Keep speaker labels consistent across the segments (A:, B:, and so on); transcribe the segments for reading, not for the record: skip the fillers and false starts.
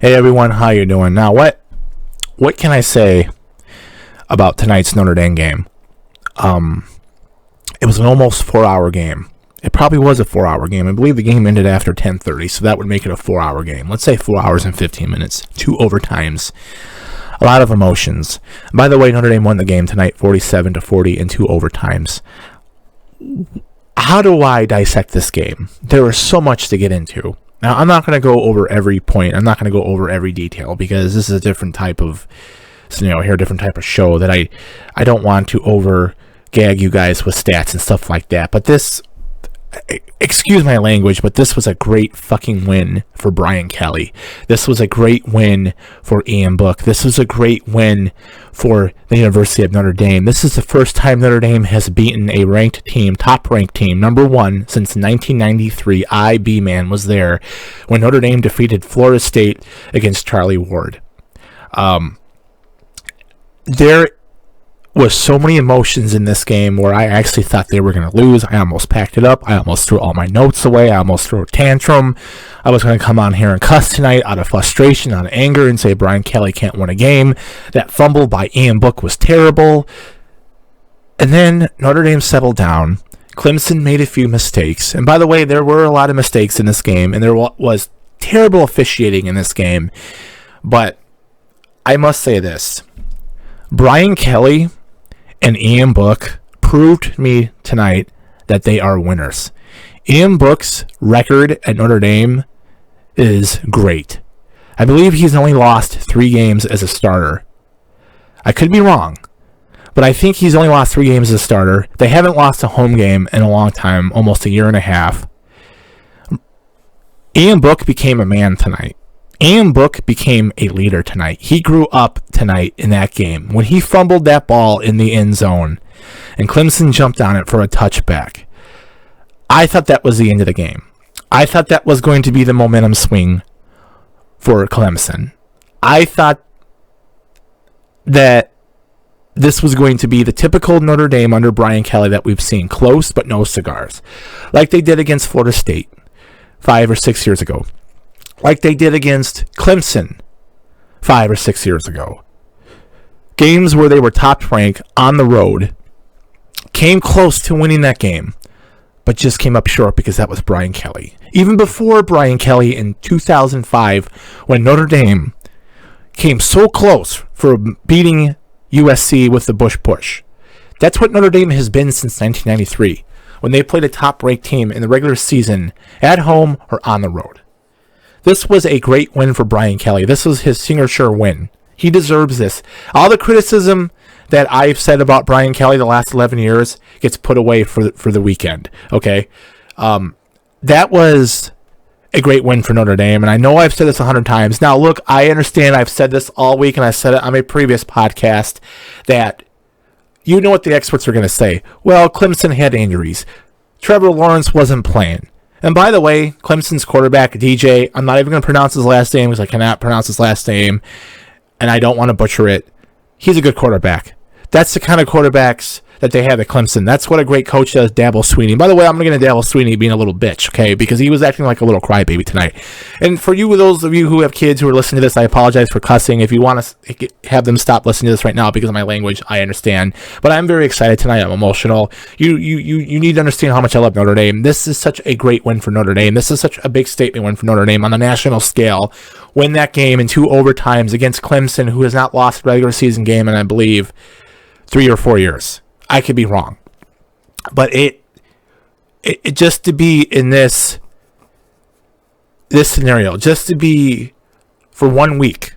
A: Hey everyone, how you doing? Now, what can I say about tonight's Notre Dame game? It was an almost 4-hour game. It probably was a 4-hour game. I believe the game ended after 10:30, so that would make it a 4-hour game. Let's say 4 hours and 15 minutes, 2 overtimes, a lot of emotions. By the way, Notre Dame won the game tonight, 47-40 in 2 overtimes. How do I dissect this game? There was so much to get into. Now, I'm not going to go over every point. I'm not going to go over every detail because this is a different type of scenario here, a different type of show that I don't want to over gag you guys with stats and stuff like that. But this, excuse my language, but this was a great fucking win for Brian Kelly. This was a great win for Ian Book. This was a great win for the University of Notre Dame. This is the first time Notre Dame has beaten a ranked team, top-ranked team, number one, since 1993. B-Man was there when Notre Dame defeated Florida State against Charlie Ward. There was so many emotions in this game where I actually thought they were going to lose. I almost packed it up. I almost threw all my notes away. I almost threw a tantrum. I was going to come on here and cuss tonight out of frustration, out of anger, and say Brian Kelly can't win a game. That fumble by Ian Book was terrible. And then Notre Dame settled down. Clemson made a few mistakes. And by the way, there were a lot of mistakes in this game, and there was terrible officiating in this game. But I must say this. Brian Kelly and Ian Book proved to me tonight that they are winners. Ian Book's record at Notre Dame is great. I believe he's only lost 3 games as a starter. I could be wrong, but I think he's only lost 3 games as a starter. They haven't lost a home game in a long time, almost a year and a half. Ian Book became a man tonight. Ian Book became a leader tonight. He grew up tonight in that game. When he fumbled that ball in the end zone and Clemson jumped on it for a touchback, I thought that was the end of the game. I thought that was going to be the momentum swing for Clemson. I thought that this was going to be the typical Notre Dame under Brian Kelly that we've seen, close but no cigars, like they did against Florida State 5 or 6 years ago. Like they did against Clemson 5 or 6 years ago. Games where they were top ranked on the road, came close to winning that game, but just came up short because that was Brian Kelly. Even before Brian Kelly in 2005, when Notre Dame came so close for beating USC with the Bush push. That's what Notre Dame has been since 1993, when they played a top-ranked team in the regular season, at home or on the road. This was a great win for Brian Kelly. This was his signature win. He deserves this. All the criticism that I've said about Brian Kelly the last 11 years gets put away for the weekend. Okay? That was a great win for Notre Dame, and I know I've said this 100 times. Now, look, I understand I've said this all week, and I said it on my previous podcast, that you know what the experts are going to say. Well, Clemson had injuries. Trevor Lawrence wasn't playing. And by the way, Clemson's quarterback, DJ, I'm not even going to pronounce his last name because I cannot pronounce his last name, and I don't want to butcher it. He's a good quarterback. That's the kind of quarterbacks that they have at Clemson. That's what a great coach does, Dabble Sweeney. By the way, I'm going to get Dabble Sweeney being a little bitch, okay, because he was acting like a little crybaby tonight. And for you, those of you who have kids who are listening to this, I apologize for cussing. If you want to have them stop listening to this right now because of my language, I understand. But I'm very excited tonight. I'm emotional. You need to understand how much I love Notre Dame. This is such a great win for Notre Dame. This is such a big statement win for Notre Dame on the national scale. Win that game in 2 overtimes against Clemson, who has not lost a regular season game in, I believe, 3 or 4 years. I could be wrong, but it just to be in this scenario, just to be for 1 week,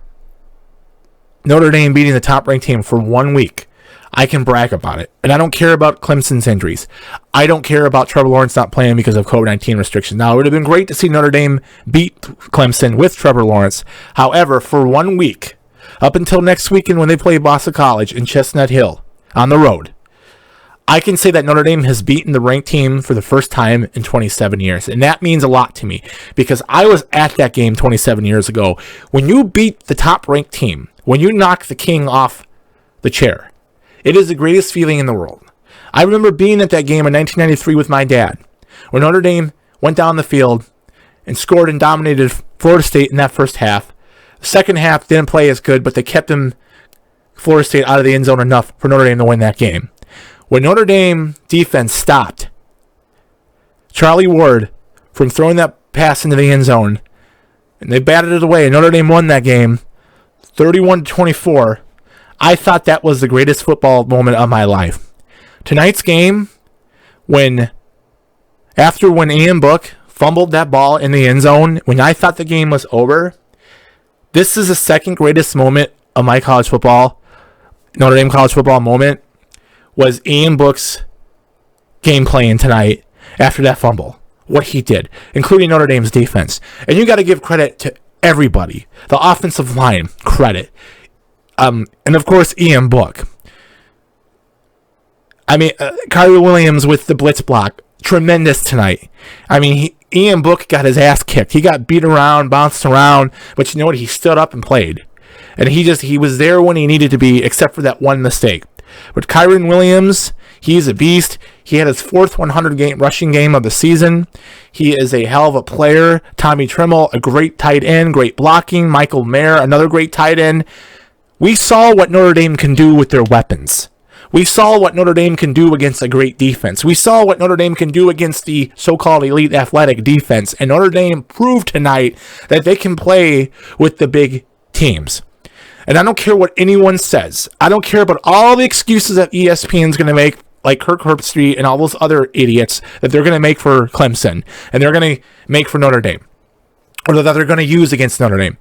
A: Notre Dame beating the top-ranked team for 1 week, I can brag about it. And I don't care about Clemson's injuries. I don't care about Trevor Lawrence not playing because of COVID-19 restrictions. Now, it would have been great to see Notre Dame beat Clemson with Trevor Lawrence. However, for 1 week, up until next weekend when they play Boston College in Chestnut Hill on the road, I can say that Notre Dame has beaten the ranked team for the first time in 27 years. And that means a lot to me because I was at that game 27 years ago. When you beat the top-ranked team, when you knock the king off the chair, it is the greatest feeling in the world. I remember being at that game in 1993 with my dad, when Notre Dame went down the field and scored and dominated Florida State in that first half. The second half didn't play as good, but they kept Florida State out of the end zone enough for Notre Dame to win that game. When Notre Dame defense stopped Charlie Ward from throwing that pass into the end zone, and they batted it away, and Notre Dame won that game 31-24, I thought that was the greatest football moment of my life. Tonight's game, after Ian Book fumbled that ball in the end zone, when I thought the game was over, this is the second greatest moment of my college football, Notre Dame college football moment, was Ian Book's game playing tonight after that fumble. What he did, including Notre Dame's defense. And you got to give credit to everybody. The offensive line, credit. And of course, Ian Book. I mean, Kyrie Williams with the blitz block, tremendous tonight. I mean, Ian Book got his ass kicked. He got beat around, bounced around, but you know what? He stood up and played. And he was there when he needed to be, except for that one mistake. But Kyrie Williams, he's a beast. He had his fourth 100 rushing game of the season. He is a hell of a player. Tommy Trimmel, a great tight end, great blocking. Michael Mayer, another great tight end. We saw what Notre Dame can do with their weapons. We saw what Notre Dame can do against a great defense. We saw what Notre Dame can do against the so-called elite athletic defense. And Notre Dame proved tonight that they can play with the big teams. And I don't care what anyone says. I don't care about all the excuses that ESPN's going to make, like Kirk Herbstreit and all those other idiots that they're going to make for Clemson and they're going to make for Notre Dame, or that they're going to use against Notre Dame.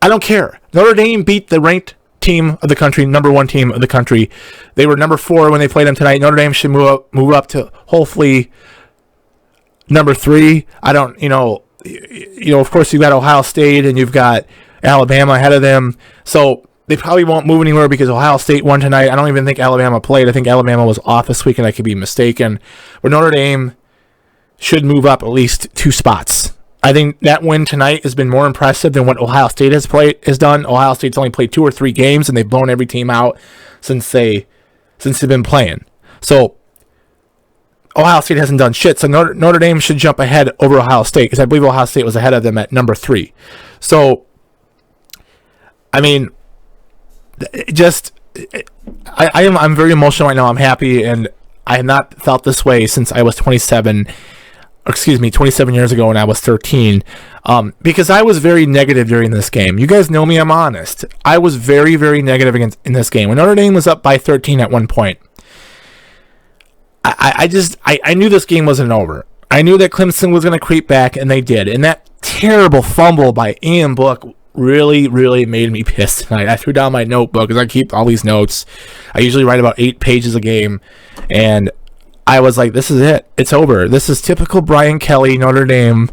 A: I don't care. Notre Dame beat the ranked team of the country, number one team of the country. They were number 4 when they played them tonight. Notre Dame should move up to hopefully number 3. I don't, of course you've got Ohio State and you've got Alabama ahead of them. So they probably won't move anywhere because Ohio State won tonight. I don't even think Alabama played. I think Alabama was off this weekend. I could be mistaken. But Notre Dame should move up at least 2 spots. I think that win tonight has been more impressive than what Ohio State has done. Ohio State's only played 2 or 3 games, and they've blown every team out since they've been playing. So Ohio State hasn't done shit. So Notre Dame should jump ahead over Ohio State because I believe Ohio State was ahead of them at number 3. So, I mean, I'm very emotional right now. I'm happy, and I have not felt this way since I was 27 years ago when I was 13, because I was very negative during this game. You guys know me, I'm honest. I was very, very negative in this game. When Notre Dame was up by 13 at one point, I knew this game wasn't over. I knew that Clemson was going to creep back, and they did. And that terrible fumble by Ian Book really, really made me pissed tonight. I threw down my notebook because I keep all these notes. I usually write about 8 pages a game, and I was like, this is it. It's over. This is typical Brian Kelly, Notre Dame,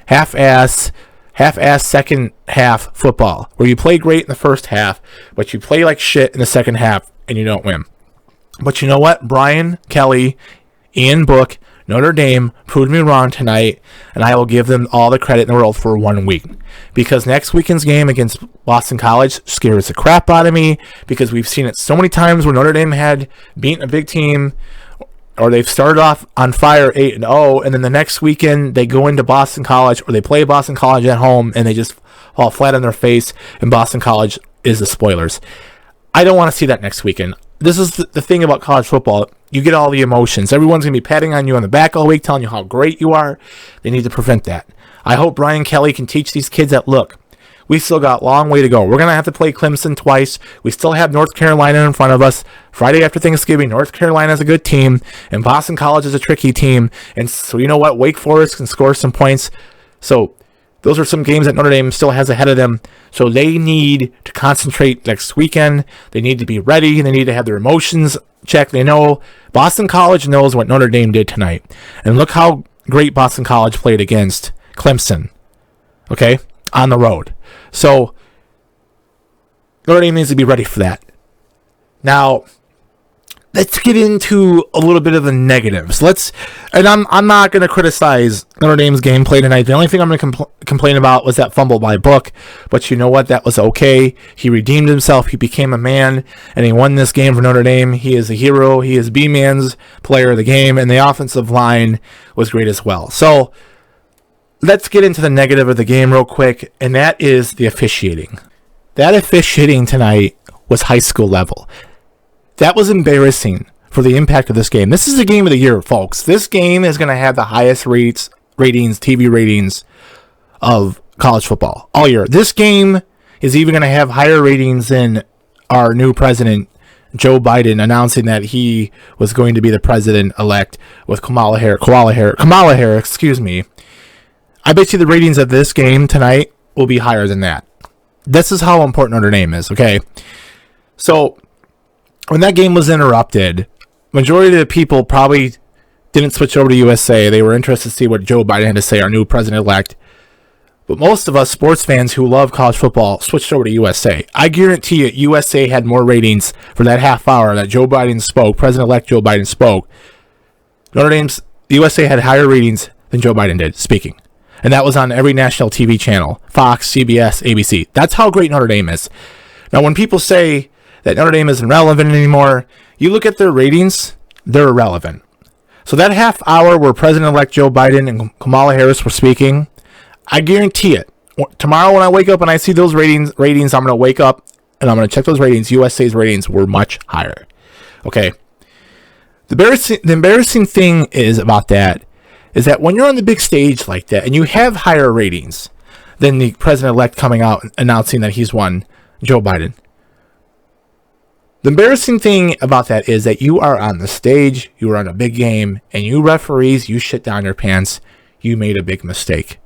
A: half-ass second half football, where you play great in the first half, but you play like shit in the second half, and you don't win. But you know what? Brian Kelly, Ian Book, Notre Dame proved me wrong tonight, and I will give them all the credit in the world for 1 week. Because next weekend's game against Boston College scares the crap out of me, because we've seen it so many times where Notre Dame had beaten a big team, or they've started off on fire 8-0, and then the next weekend they go into Boston College, or they play Boston College at home, and they just fall flat on their face, and Boston College is the spoilers. I don't want to see that next weekend. This is the thing about college football. You get all the emotions. Everyone's going to be patting on you on the back all week, telling you how great you are. They need to prevent that. I hope Brian Kelly can teach these kids that, look, we still got a long way to go. We're going to have to play Clemson twice. We still have North Carolina in front of us. Friday after Thanksgiving, North Carolina is a good team, and Boston College is a tricky team. And so you know what? Wake Forest can score some points. So those are some games that Notre Dame still has ahead of them. So they need to concentrate next weekend. They need to be ready. They need to have their emotions checked. They know Boston College knows what Notre Dame did tonight. And look how great Boston College played against Clemson. Okay? On the road. So Notre Dame needs to be ready for that. Now, let's get into a little bit of the negatives. I'm not going to criticize Notre Dame's gameplay tonight. The only thing I'm going to complain about was that fumble by Book. But you know what? That was okay. He redeemed himself. He became a man, and he won this game for Notre Dame. He is a hero. He is B-Man's player of the game, and the offensive line was great as well. So let's get into the negative of the game real quick, and that is the officiating. That officiating tonight was high school level. That was embarrassing for the impact of this game. This is the game of the year, folks. This game is going to have the highest ratings, TV ratings of college football all year. This game is even going to have higher ratings than our new president, Joe Biden, announcing that he was going to be the president-elect with Kamala Harris, excuse me. I bet you the ratings of this game tonight will be higher than that. This is how important Notre Dame is, okay? So, when that game was interrupted, majority of the people probably didn't switch over to USA. They were interested to see what Joe Biden had to say, our new president-elect. But most of us sports fans who love college football switched over to USA. I guarantee you, USA had more ratings for that half hour that Joe Biden spoke, President-elect Joe Biden spoke. USA had higher ratings than Joe Biden did speaking. And that was on every national TV channel, Fox, CBS, ABC. That's how great Notre Dame is. Now, when people say that Notre Dame isn't relevant anymore, you look at their ratings, they're irrelevant. So that half hour where President-elect Joe Biden and Kamala Harris were speaking, I guarantee it. Tomorrow when I wake up and I see those ratings, I'm going to wake up and I'm going to check those ratings. USA's ratings were much higher. Okay. The embarrassing thing is that when you're on the big stage like that and you have higher ratings than the president-elect coming out announcing that he's won, Joe Biden. The embarrassing thing about that is that you are on the stage, you are on a big game, and you referees, you shit down your pants. You made a big mistake.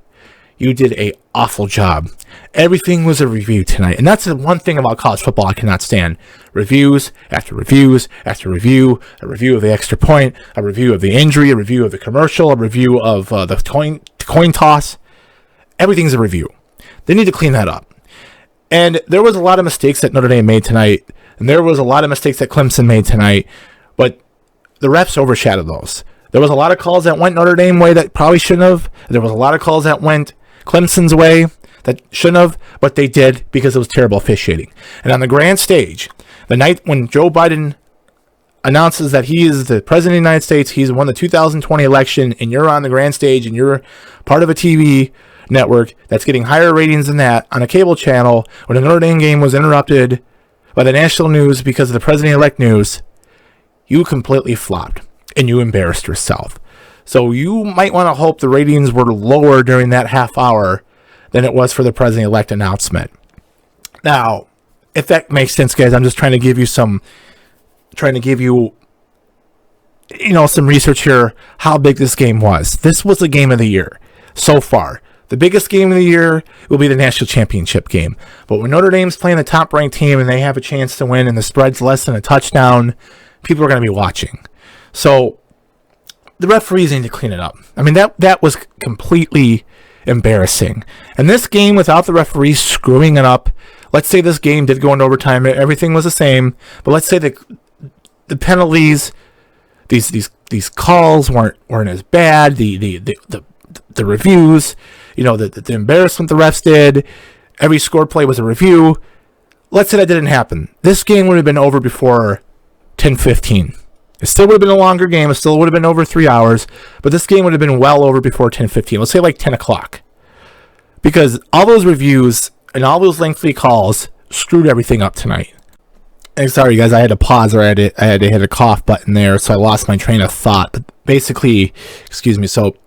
A: You did an awful job. Everything was a review tonight. And that's the one thing about college football I cannot stand. Reviews after reviews after review. A review of the extra point. A review of the injury. A review of the commercial. A review of the coin toss. Everything's a review. They need to clean that up. And there was a lot of mistakes that Notre Dame made tonight. And there was a lot of mistakes that Clemson made tonight. But the refs overshadowed those. There was a lot of calls that went Notre Dame way that probably shouldn't have. There was a lot of calls that went Clemson's way that shouldn't have, but they did because it was terrible officiating. And on the grand stage, the night when Joe Biden announces that he is the president of the United States, he's won the 2020 election, and you're on the grand stage and you're part of a TV network that's getting higher ratings than that on a cable channel, when the Notre Dame game was interrupted by the national news because of the president-elect news, you completely flopped and you embarrassed yourself. So you might want to hope the ratings were lower during that half hour than it was for the president-elect announcement. Now, if that makes sense, guys, I'm just trying to give you some research here, how big this game was. This was the game of the year so far. The biggest game of the year will be the national championship game. But when Notre Dame's playing the top-ranked team and they have a chance to win and the spread's less than a touchdown, people are going to be watching. So the referees need to clean it up. I mean, that was completely embarrassing. And this game, without the referees screwing it up, let's say this game did go into overtime, everything was the same, but let's say the penalties, these calls weren't as bad, the reviews, the embarrassment the refs did, every score play was a review. Let's say that didn't happen. This game would have been over before 10:15. It still would have been a longer game. It still would have been over 3 hours. But this game would have been well over before 10:15. Let's say like 10 o'clock. Because all those reviews and all those lengthy calls screwed everything up tonight. And sorry, guys, I had to pause, or I had to hit a cough button there, so I lost my train of thought. But basically, excuse me, so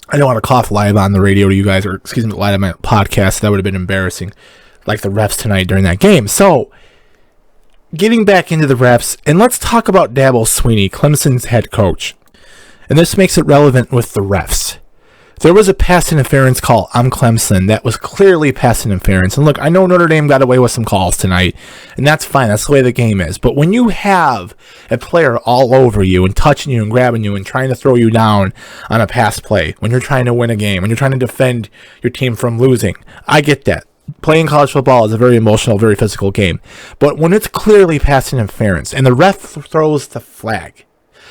A: I don't want to cough live on the radio to you guys, or excuse me, live on my podcast. That would have been embarrassing, like the refs tonight during that game. So, getting back into the refs, and let's talk about Dabo Swinney, Clemson's head coach. And this makes it relevant with the refs. There was a pass interference call on Clemson that was clearly pass interference. And look, I know Notre Dame got away with some calls tonight, and that's fine. That's the way the game is. But when you have a player all over you and touching you and grabbing you and trying to throw you down on a pass play, when you're trying to win a game, when you're trying to defend your team from losing, I get that. Playing college football is a very emotional, very physical game. But when it's clearly pass interference and the ref throws the flag,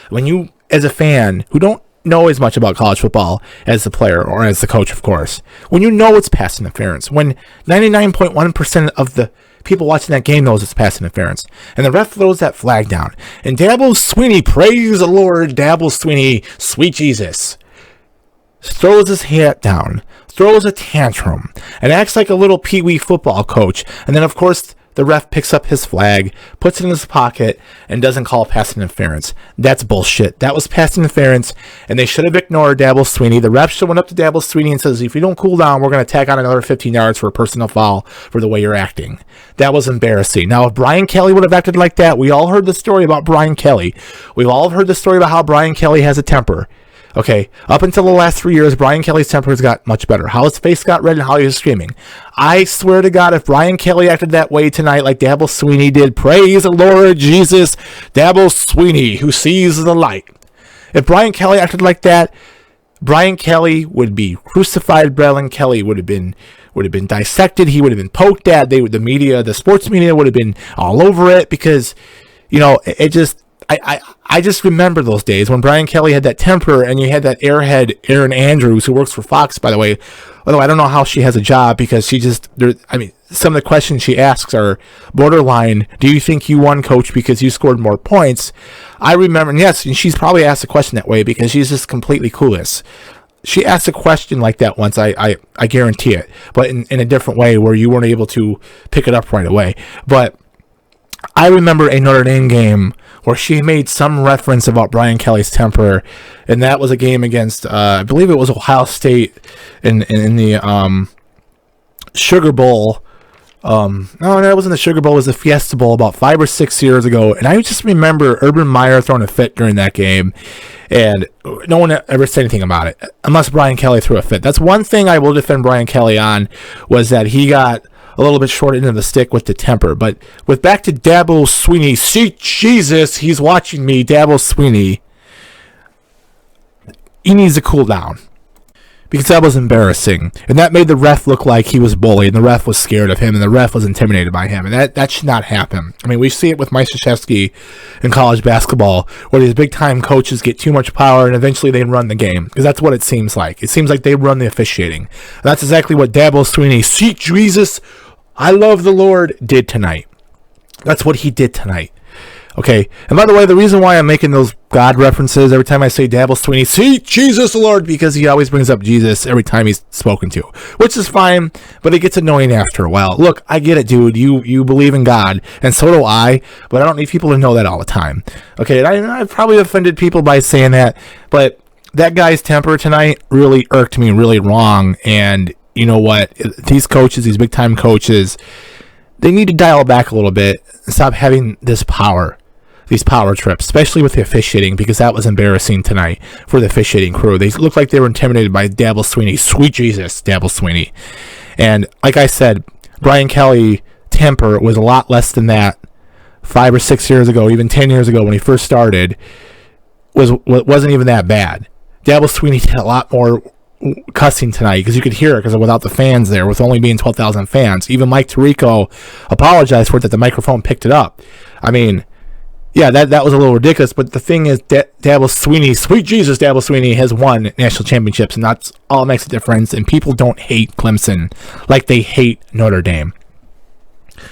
A: when you, as a fan, who don't know as much about college football as the player or as the coach, of course, when you know it's pass interference, when 99.1% of the people watching that game knows it's pass interference, and the ref throws that flag down, and Dabo Swinney, praise the Lord, Dabo Swinney, sweet Jesus, throws his hat down, throws a tantrum, and acts like a little pee-wee football coach. And then, of course, the ref picks up his flag, puts it in his pocket, and doesn't call pass interference. That's bullshit. That was pass interference, and they should have ignored Dabo Swinney. The ref should have went up to Dabo Swinney and says, if you don't cool down, we're going to tack on another 15 yards for a personal foul for the way you're acting. That was embarrassing. Now, if Brian Kelly would have acted like that, we all heard the story about Brian Kelly. We've all heard the story about how Brian Kelly has a temper. Okay, up until the last 3 years, Brian Kelly's temper has got much better. How his face got red and how he was screaming. I swear to God, if Brian Kelly acted that way tonight like Dabo Swinney did, praise the Lord Jesus, Dabo Swinney, who sees the light. If Brian Kelly acted like that, Brian Kelly would be crucified. Brian Kelly would have been dissected. He would have been poked at. The media, the sports media would have been all over it because, it just... I just remember those days when Brian Kelly had that temper and you had that airhead Erin Andrews, who works for Fox, by the way. Although I don't know how she has a job because some of the questions she asks are borderline, do you think you won, coach, because you scored more points? I remember, and yes, and she's probably asked a question that way because she's just completely clueless. She asked a question like that once, I guarantee it, but in a different way where you weren't able to pick it up right away. But I remember a Notre Dame game where she made some reference about Brian Kelly's temper, and that was a game against, I believe it was Ohio State in the Sugar Bowl. No, that wasn't the Sugar Bowl. It was the Fiesta Bowl about 5 or 6 years ago, and I just remember Urban Meyer throwing a fit during that game, and no one ever said anything about it, unless Brian Kelly threw a fit. That's one thing I will defend Brian Kelly on, was that he got a little bit short into the stick with the temper. But with back to Dabo Swinney, see, Jesus, he's watching me, Dabo Swinney. He needs to cool down because that was embarrassing, and that made the ref look like he was bullied, and the ref was scared of him, and the ref was intimidated by him, and that should not happen. I mean, we see it with Mike Krzyzewski in college basketball, where these big-time coaches get too much power, and eventually they run the game, because that's what it seems like. It seems like they run the officiating. And that's exactly what Dabo Swinney, see, Jesus, I love the Lord, did tonight. That's what he did tonight. Okay, and by the way, the reason why I'm making those God references every time I say Dabo Swinney, see, Jesus the Lord, because he always brings up Jesus every time he's spoken to, which is fine, but it gets annoying after a while. Look, I get it, dude. You believe in God, and so do I, but I don't need people to know that all the time. Okay, and I probably offended people by saying that, but that guy's temper tonight really irked me really wrong, and you know what? These coaches, these big-time coaches, they need to dial back a little bit and stop having this power. These power trips, especially with the officiating, because that was embarrassing tonight for the officiating crew. They looked like they were intimidated by Dabo Swinney. Sweet Jesus, Dabo Swinney. And like I said, Brian Kelly temper was a lot less than that 5 or 6 years ago, even 10 years ago when he first started. Wasn't even that bad. Dabo Swinney did a lot more cussing tonight because you could hear it because without the fans there, with only being 12,000 fans. Even Mike Tirico apologized for it, that the microphone picked it up. I mean, yeah, that was a little ridiculous, but the thing is, Dabo Swinney, sweet Jesus, Dabo Swinney has won national championships, and that's all that makes a difference, and people don't hate Clemson like they hate Notre Dame.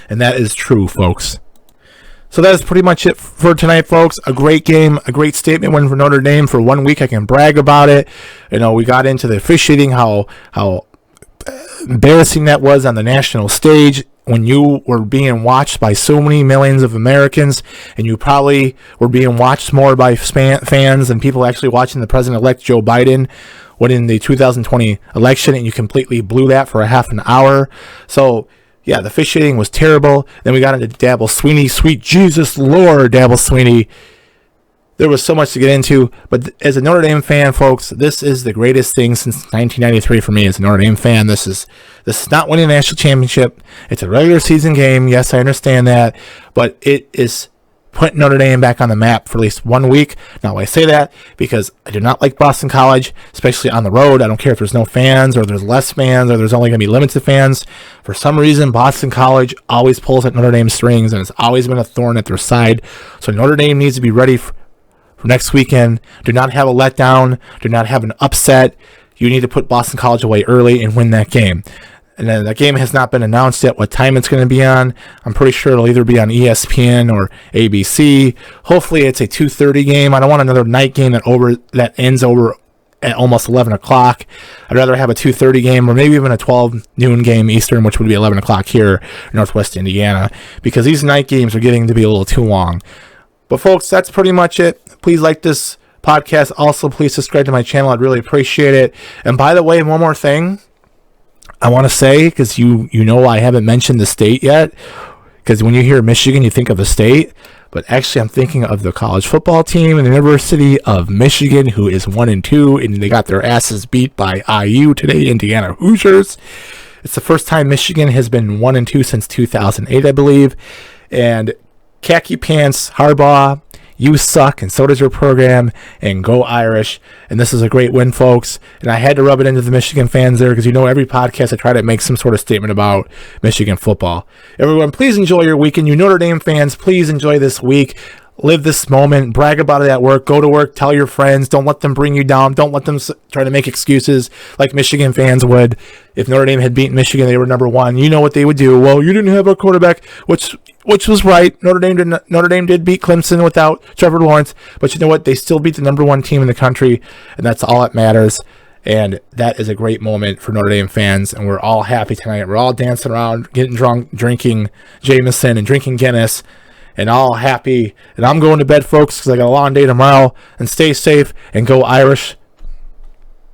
A: And that is true, folks. So that is pretty much it for tonight, folks. A great game, a great statement win for Notre Dame. For 1 week, I can brag about it. You know, we got into the officiating, how embarrassing that was on the national stage, when you were being watched by so many millions of Americans, and you probably were being watched more by fans than people actually watching the President-elect Joe Biden winning the 2020 election, and you completely blew that for a half an hour. So, yeah, the officiating was terrible. Then we got into Dabo Swinney, sweet Jesus Lord, Dabo Swinney. There was so much to get into, but as a Notre Dame fan, folks, this is the greatest thing since 1993 for me as a Notre Dame fan. This is not winning a national championship. It's a regular season game. Yes, I understand that, but it is putting Notre Dame back on the map for at least 1 week. Now, I say that because I do not like Boston College, especially on the road. I don't care if there's no fans or there's less fans or there's only going to be limited fans. For some reason, Boston College always pulls at Notre Dame strings, and it's always been a thorn at their side. So Notre Dame needs to be ready for next weekend. Do not have a letdown. Do not have an upset. You need to put Boston College away early and win that game. And then that game has not been announced yet what time it's going to be on. I'm pretty sure it'll either be on ESPN or ABC. Hopefully it's a 2:30 game. I don't want another night game that ends over at almost 11 o'clock. I'd rather have a 2:30 game or maybe even a 12 noon game Eastern, which would be 11 o'clock here in Northwest Indiana, because these night games are getting to be a little too long. But folks, that's pretty much it. Please like this podcast. Also, please subscribe to my channel. I'd really appreciate it. And by the way, one more thing I want to say, because you know I haven't mentioned the state yet, because when you hear Michigan, you think of the state. But actually, I'm thinking of the college football team in the University of Michigan, who is 1-2, and they got their asses beat by IU today, Indiana Hoosiers. It's the first time Michigan has been 1-2 since 2008, I believe. And khaki pants, Harbaugh, you suck, and so does your program, and go Irish. And this is a great win, folks. And I had to rub it into the Michigan fans there, because every podcast I try to make some sort of statement about Michigan football. Everyone, please enjoy your weekend. You Notre Dame fans, please enjoy this week. Live this moment. Brag about it at work. Go to work. Tell your friends. Don't let them bring you down. Don't let them try to make excuses like Michigan fans would. If Notre Dame had beaten Michigan, they were number one. You know what they would do. Well, you didn't have a quarterback, which was right. Notre Dame did beat Clemson without Trevor Lawrence, but you know what? They still beat the number one team in the country, and that's all that matters. And that is a great moment for Notre Dame fans, and we're all happy tonight. We're all dancing around, getting drunk, drinking Jameson and drinking Guinness, and all happy. And I'm going to bed, folks, because I got a long day tomorrow. And stay safe and go Irish.